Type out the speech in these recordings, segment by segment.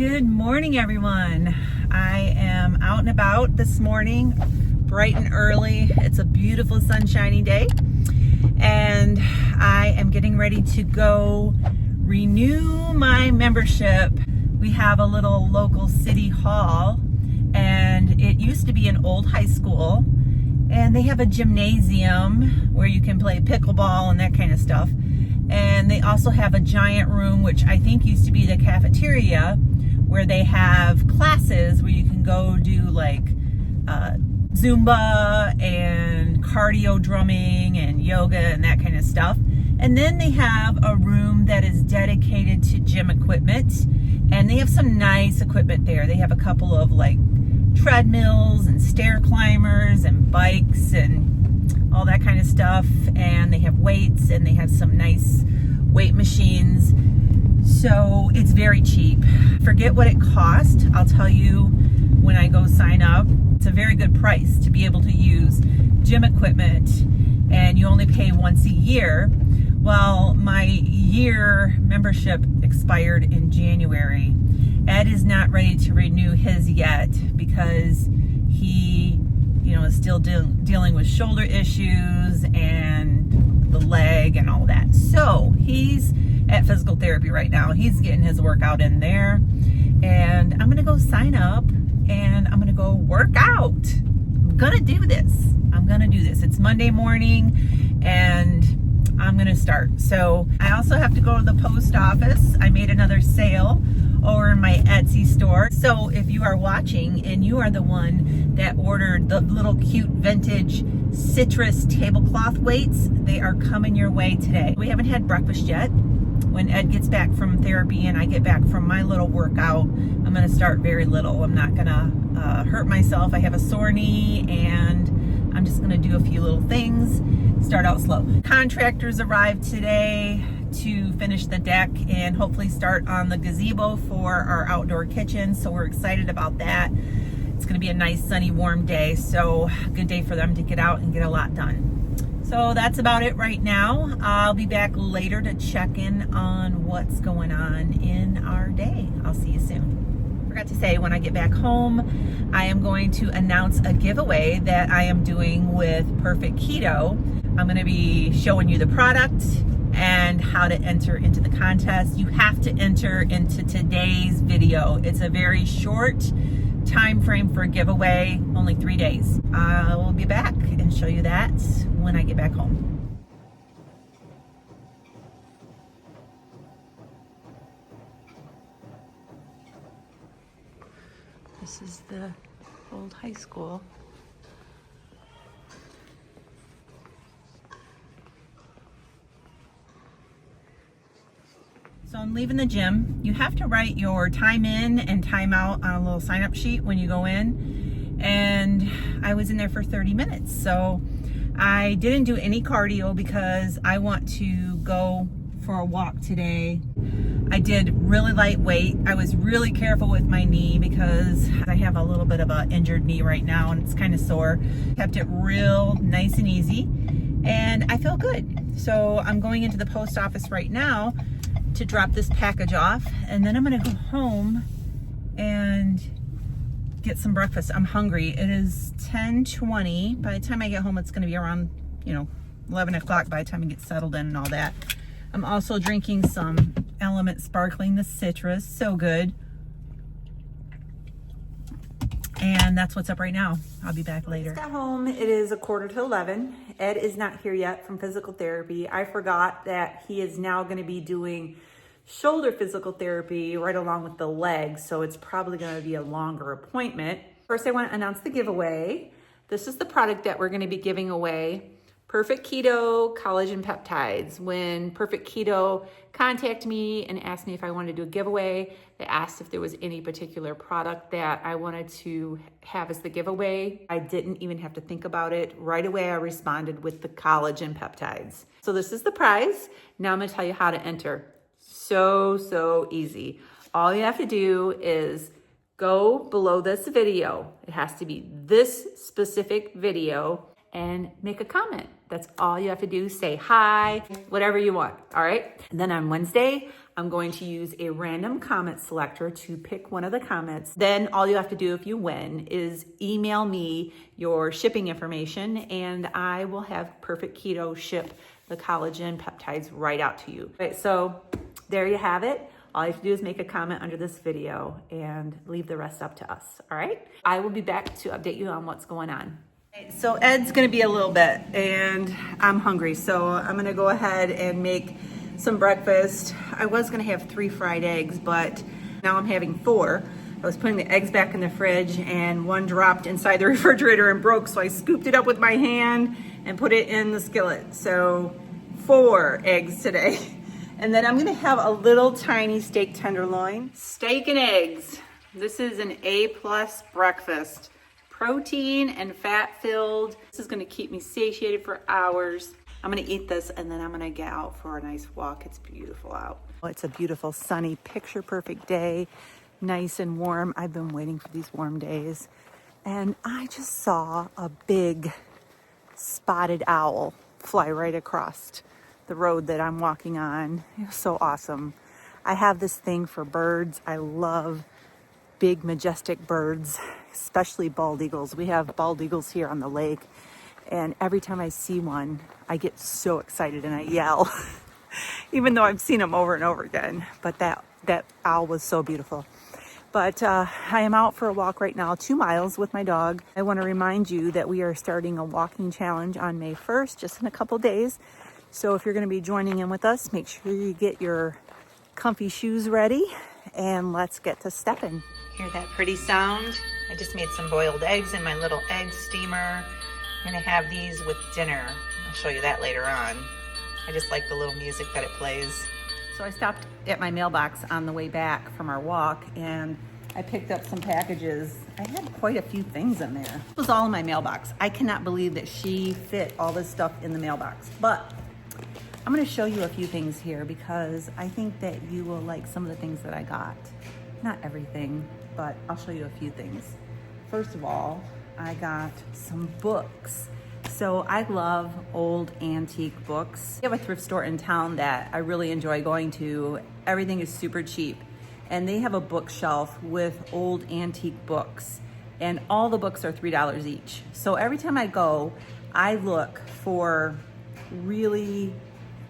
Good morning, everyone. I am out and about this morning, bright and early. It's a beautiful sunshiny day, and I am getting ready to go renew my membership. We have a little local city hall, and it used to be an old high school, and they have a gymnasium where you can play pickleball and that kind of stuff. And they also have a giant room, which I think used to be the cafeteria, where they have classes where you can go do like Zumba and cardio drumming and yoga and that kind of stuff. And then they have a room that is dedicated to gym equipment, and they have some nice equipment there. They have a couple of like treadmills and stair climbers and bikes and all that kind of stuff, and they have weights and they have some nice weight machines. So it's very cheap. Forget what it cost. I'll tell you when I go sign up. It's a very good price to be able to use gym equipment, and you only pay once a year. Well, my year membership expired in January. Ed is not ready to renew his yet because he is still dealing with shoulder issues and the leg and all that. So he's at physical therapy right now. He's getting his workout in there, and I'm gonna go sign up and I'm gonna go work out. I'm gonna do this. It's Monday morning and I'm gonna start. So I also have to go to the post office. I made another sale over in my Etsy store. So if you are watching and you are the one that ordered the little cute vintage citrus tablecloth weights, they are coming your way today. We haven't had breakfast yet. When Ed gets back from therapy and I get back from my little workout, I'm gonna start very little. I'm not gonna hurt myself. I have a sore knee, and I'm just gonna do a few little things, start out slow. Contractors arrived today to finish the deck and hopefully start on the gazebo for our outdoor kitchen. So we're excited about that. It's gonna be a nice sunny warm day, so a good day for them to get out and get a lot done. So that's about it right now. I'll be back later to check in on what's going on in our day. I'll see you soon. Forgot to say, when I get back home, I am going to announce a giveaway that I am doing with Perfect Keto. I'm gonna be showing you the product and how to enter into the contest. You have to enter into today's video. It's a very short time frame for a giveaway, only 3 days. I will be back and show you that when I get back home. This is the old high school. So I'm leaving the gym. You have to write your time in and time out on a little sign up sheet when you go in. And I was in there for 30 minutes. So I didn't do any cardio because I want to go for a walk today. I did really lightweight. I was really careful with my knee because I have a little bit of an injured knee right now and it's kind of sore. Kept it real nice and easy, and I feel good. So I'm going into the post office right now to drop this package off, and then I'm gonna go home and get some breakfast. I'm hungry. It is 10:20. By the time I get home, it's gonna be around 11 o'clock by the time I get settled in and all that. I'm also drinking some Element Sparkling, the citrus, so good. And that's what's up right now. I'll be back later. Just got home. It is 11:15. Ed is not here yet from physical therapy. I forgot that he is now going to be doing shoulder physical therapy right along with the legs, so it's probably going to be a longer appointment. First, I want to announce the giveaway. This is the product that we're going to be giving away. Perfect Keto Collagen Peptides. When Perfect Keto contacted me and asked me if I wanted to do a giveaway, they asked if there was any particular product that I wanted to have as the giveaway. I didn't even have to think about it. Right away, I responded with the collagen peptides. So this is the prize. Now I'm gonna tell you how to enter. So easy. All you have to do is go below this video. It has to be this specific video, and make a comment. That's all you have to do. Say hi, whatever you want, all right? And then on Wednesday, I'm going to use a random comment selector to pick one of the comments. Then all you have to do if you win is email me your shipping information, and I will have Perfect Keto ship the collagen peptides right out to you. Right, so there you have it. All you have to do is make a comment under this video and leave the rest up to us, all right? I will be back to update you on what's going on. So Ed's gonna be a little bit, and I'm hungry, so I'm gonna go ahead and make some breakfast. I was gonna have 3 fried eggs, but now I'm having 4. I was putting the eggs back in the fridge and one dropped inside the refrigerator and broke, so I scooped it up with my hand and put it in the skillet. So 4 eggs today. And then I'm gonna have a little tiny steak tenderloin. Steak and eggs. This is an A+ breakfast. Protein and fat filled. This is gonna keep me satiated for hours. I'm gonna eat this and then I'm gonna get out for a nice walk. It's beautiful out. It's a beautiful, sunny, picture perfect day. Nice and warm. I've been waiting for these warm days. And I just saw a big spotted owl fly right across the road that I'm walking on. It was so awesome. I have this thing for birds. I love big, majestic birds, especially bald eagles. We have bald eagles here on the lake. And every time I see one, I get so excited and I yell, even though I've seen them over and over again. But that owl was so beautiful. But I am out for a walk right now, 2 miles with my dog. I want to remind you that we are starting a walking challenge on May 1st, just in a couple days. So if you're going to be joining in with us, make sure you get your comfy shoes ready and let's get to stepping. Hear that pretty sound? I just made some boiled eggs in my little egg steamer. I'm gonna have these with dinner. I'll show you that later on. I just like the little music that it plays. So I stopped at my mailbox on the way back from our walk and I picked up some packages. I had quite a few things in there. This was all in my mailbox. I cannot believe that she fit all this stuff in the mailbox. But I'm gonna show you a few things here because I think that you will like some of the things that I got. Not everything, but I'll show you a few things. First of all, I got some books. So I love old antique books. We have a thrift store in town that I really enjoy going to. Everything is super cheap. And they have a bookshelf with old antique books. And all the books are $3 each. So every time I go, I look for really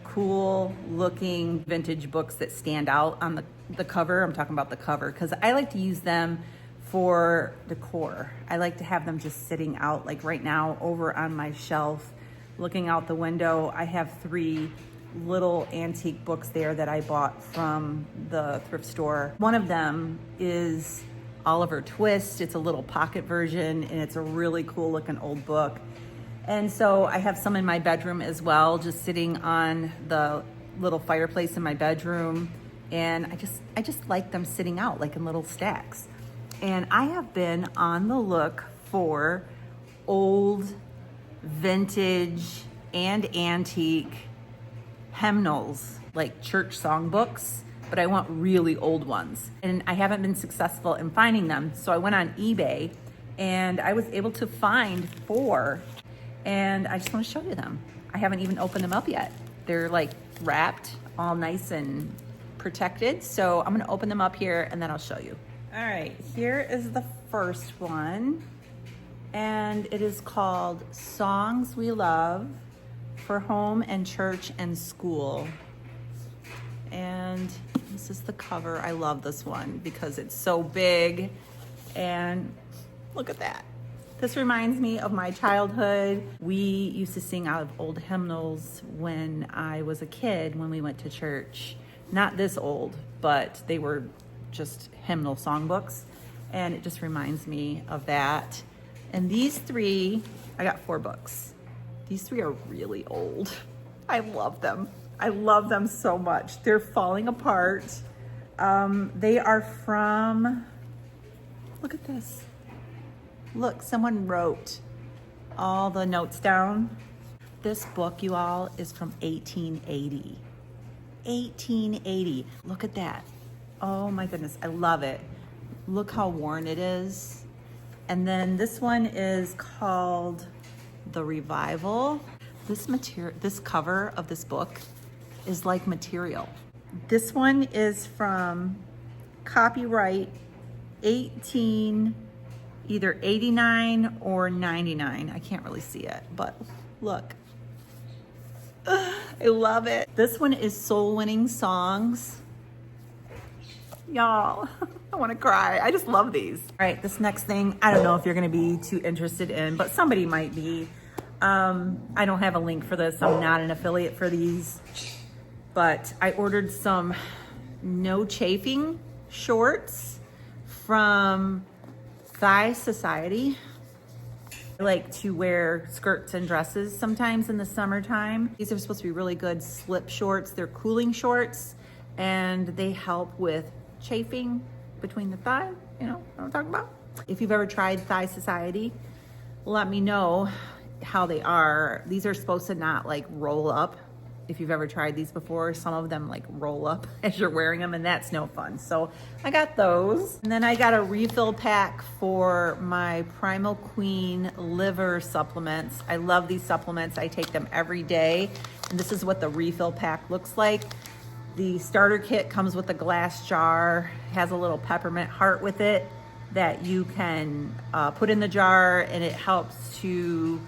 cool looking vintage books that stand out on the cover. I'm talking about the cover because I like to use them for decor. I like to have them just sitting out, like right now over on my shelf, looking out the window. I have 3 little antique books there that I bought from the thrift store. One of them is Oliver Twist. It's a little pocket version and it's a really cool looking old book. And so I have some in my bedroom as well, just sitting on the little fireplace in my bedroom. And I just like them sitting out like in little stacks. And I have been on the look for old, vintage, and antique hymnals, like church songbooks, but I want really old ones. And I haven't been successful in finding them. So I went on eBay and I was able to find 4. And I just want to show you them. I haven't even opened them up yet. They're like wrapped, all nice and protected. So I'm gonna open them up here and then I'll show you. All right, here is the first one. And it is called Songs We Love for Home and Church and School. And this is the cover. I love this one because it's so big. And look at that. This reminds me of my childhood. We used to sing out of old hymnals when I was a kid when we went to church. Not this old, but they were just hymnal songbooks. And it just reminds me of that. And these 3, I got 4 books. These 3 are really old. I love them. I love them so much. They're falling apart. They are from, look at this. Look, someone wrote all the notes down. This book, you all, is from 1880. 1880. Look at that. Oh my goodness, I love it. Look how worn it is. And then this one is called The Revival. This cover of this book is like material. This one is from copyright 18, either 89 or 99. I can't really see it, but look. I love it. This one is Soul Winning Songs. Y'all, I want to cry. I just love these. All right, this next thing, I don't know if you're going to be too interested in, but somebody might be. I don't have a link for this. I'm not an affiliate for these, but I ordered some no chafing shorts from Thigh Society. I like to wear skirts and dresses sometimes in the summertime. These are supposed to be really good slip shorts. They're cooling shorts and they help with chafing between the thigh. You know what I'm talking about? If you've ever tried Thigh Society, let me know how they are. These are supposed to not like roll up. If you've ever tried these before, some of them like roll up as you're wearing them, and that's no fun. So I got those. And then I got a refill pack for my Primal Queen liver supplements. I love these supplements. I take them every day. And this is what the refill pack looks like. The starter kit comes with a glass jar, has a little peppermint heart with it that you can put in the jar, and it helps to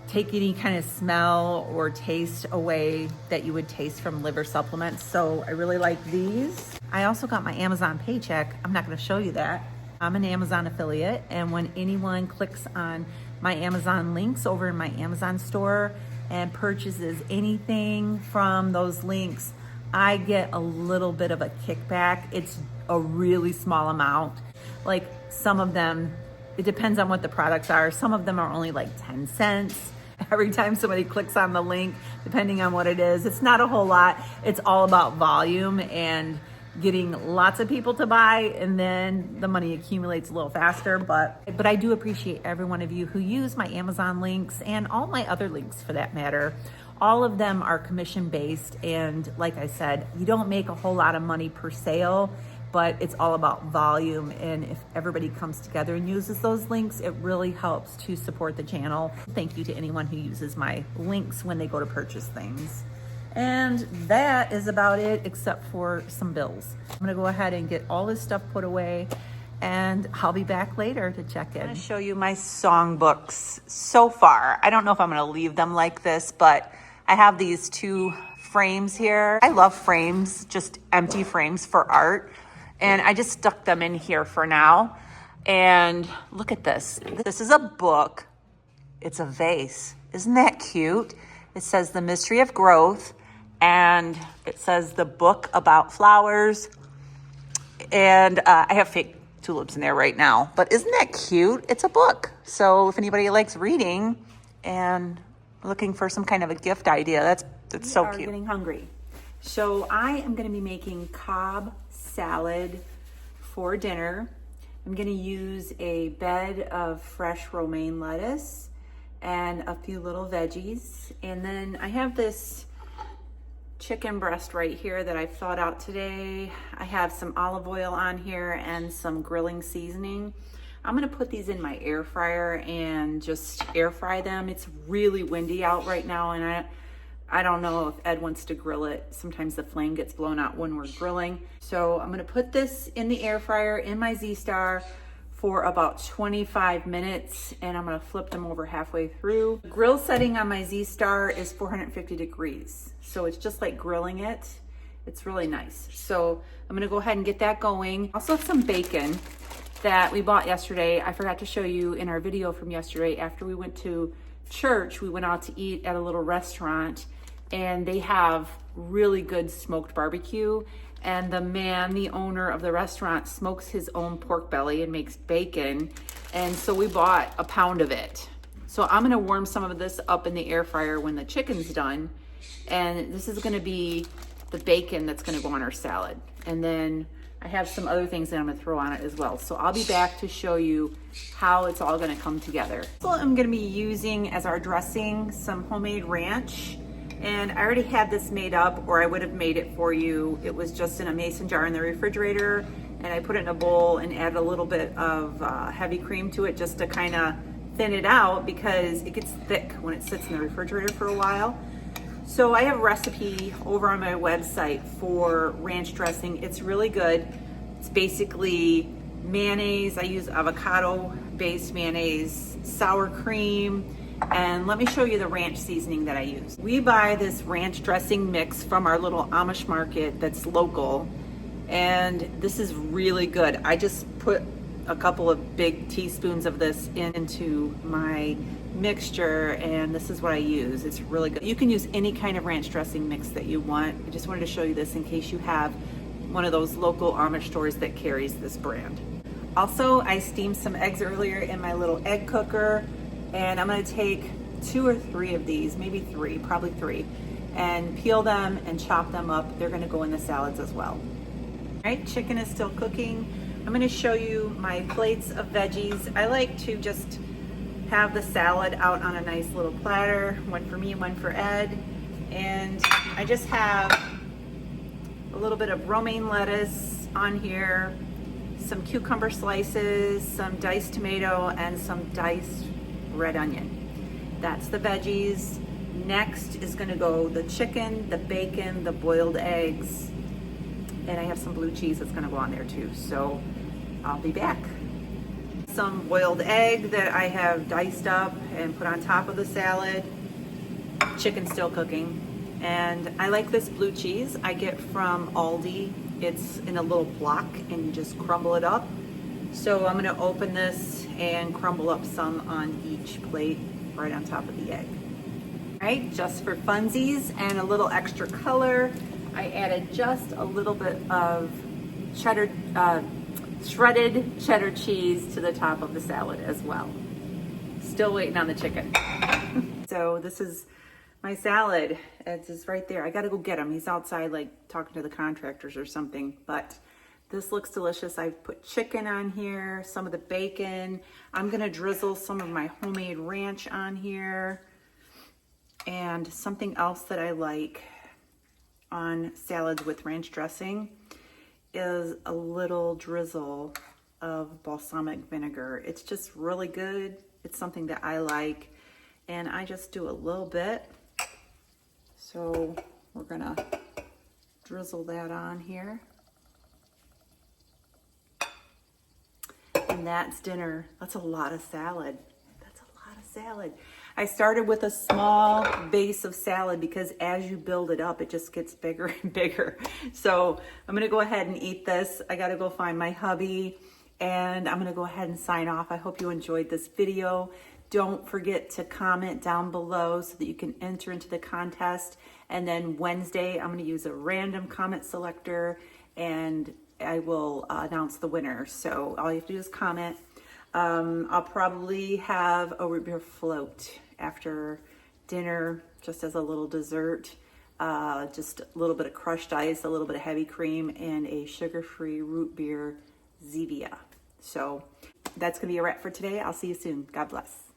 take any kind of smell or taste away that you would taste from liver supplements. So I really like these. I also got my Amazon paycheck. I'm not going to show you that. I'm an Amazon affiliate, and when anyone clicks on my Amazon links over in my Amazon store and purchases anything from those links, I get a little bit of a kickback. It's a really small amount. Like some of them, it depends on what the products are. Some of them are only like 10 cents. Every time somebody clicks on the link, depending on what it is, it's not a whole lot. It's all about volume and getting lots of people to buy, and then the money accumulates a little faster. But I do appreciate every one of you who use my Amazon links and all my other links for that matter. All of them are commission based, and like I said, you don't make a whole lot of money per sale, but it's all about volume. And if everybody comes together and uses those links, it really helps to support the channel. Thank you to anyone who uses my links when they go to purchase things. And that is about it, except for some bills. I'm gonna go ahead and get all this stuff put away, and I'll be back later to check in. I'm gonna show you my songbooks so far. I don't know if I'm gonna leave them like this, but I have these two frames here. I love frames, just empty frames for art. And I just stuck them in here for now. And look at this. This is a book. It's a vase. Isn't that cute? It says The Mystery of Growth. And it says the book about flowers. And I have fake tulips in there right now. But isn't that cute? It's a book. So if anybody likes reading and looking for some kind of a gift idea, that's so cute. Getting hungry. So I am going to be making Cobb salad for dinner. I'm going to use a bed of fresh romaine lettuce and a few little veggies. And then I have this chicken breast right here that I've thawed out today. I have some olive oil on here and some grilling seasoning. I'm going to put these in my air fryer and just air fry them. It's really windy out right now, and I don't know if Ed wants to grill it. Sometimes the flame gets blown out when we're grilling. So I'm gonna put this in the air fryer in my Z-Star for about 25 minutes, and I'm gonna flip them over halfway through. The grill setting on my Z-Star is 450 degrees. So it's just like grilling it. It's really nice. So I'm gonna go ahead and get that going. Also have some bacon that we bought yesterday. I forgot to show you in our video from yesterday. After we went to church, we went out to eat at a little restaurant, and they have really good smoked barbecue. And the owner of the restaurant, smokes his own pork belly and makes bacon. And so we bought a pound of it. So I'm gonna warm some of this up in the air fryer when the chicken's done. And this is gonna be the bacon that's gonna go on our salad. And then I have some other things that I'm gonna throw on it as well. So I'll be back to show you how it's all gonna come together. So I'm gonna be using as our dressing some homemade ranch. And I already had this made up, or I would have made it for you. It was just in a mason jar in the refrigerator, and I put it in a bowl and added a little bit of heavy cream to it just to kind of thin it out, because it gets thick when it sits in the refrigerator for a while. So I have a recipe over on my website for ranch dressing. It's really good. It's basically mayonnaise. I use avocado-based mayonnaise, sour cream, and let me show you the ranch seasoning that I use. We buy this ranch dressing mix from our little Amish market that's local, and this is really good. I just put a couple of big teaspoons of this into my mixture, and this is what I use. It's really good. You can use any kind of ranch dressing mix that you want. I just wanted to show you this in case you have one of those local Amish stores that carries this brand. Also, I steamed some eggs earlier in my little egg cooker, and I'm going to take 2 or 3 of these, maybe 3, probably 3, and peel them and chop them up. They're going to go in the salads as well. All right, chicken is still cooking. I'm going to show you my plates of veggies. I like to just have the salad out on a nice little platter, one for me, one for Ed, and I just have a little bit of romaine lettuce on here, some cucumber slices, some diced tomato, and some diced red onion. That's the veggies. Next is going to go the chicken, the bacon, the boiled eggs, and I have some blue cheese that's going to go on there too. So I'll be back. Some boiled egg that I have diced up and put on top of the salad. Chicken still cooking. And I like this blue cheese I get from Aldi. It's in a little block and you just crumble it up. So I'm gonna open this and crumble up some on each plate right on top of the egg. All right, just for funsies and a little extra color, I added just a little bit of shredded cheddar cheese to the top of the salad as well. Still waiting on the chicken. So this is my salad. It's just right there. I gotta go get him. He's outside like talking to the contractors or something, but this looks delicious. I've put chicken on here, some of the bacon. I'm gonna drizzle some of my homemade ranch on here. And something else that I like on salads with ranch dressing is a little drizzle of balsamic vinegar. It's just really good. It's something that I like, and I just do a little bit. So we're gonna drizzle that on here. And that's dinner. That's a lot of salad. That's a lot of salad. I started with a small base of salad because as you build it up, it just gets bigger and bigger. So I'm gonna go ahead and eat this. I gotta go find my hubby, and I'm gonna go ahead and sign off. I hope you enjoyed this video. Don't forget to comment down below so that you can enter into the contest. And then Wednesday, I'm gonna use a random comment selector and I will announce the winner. So all you have to do is comment. I'll probably have a root beer float after dinner, just as a little dessert. Just a little bit of crushed ice, a little bit of heavy cream, and a sugar-free root beer Zevia. So that's gonna be a wrap for today. I'll see you soon. God bless.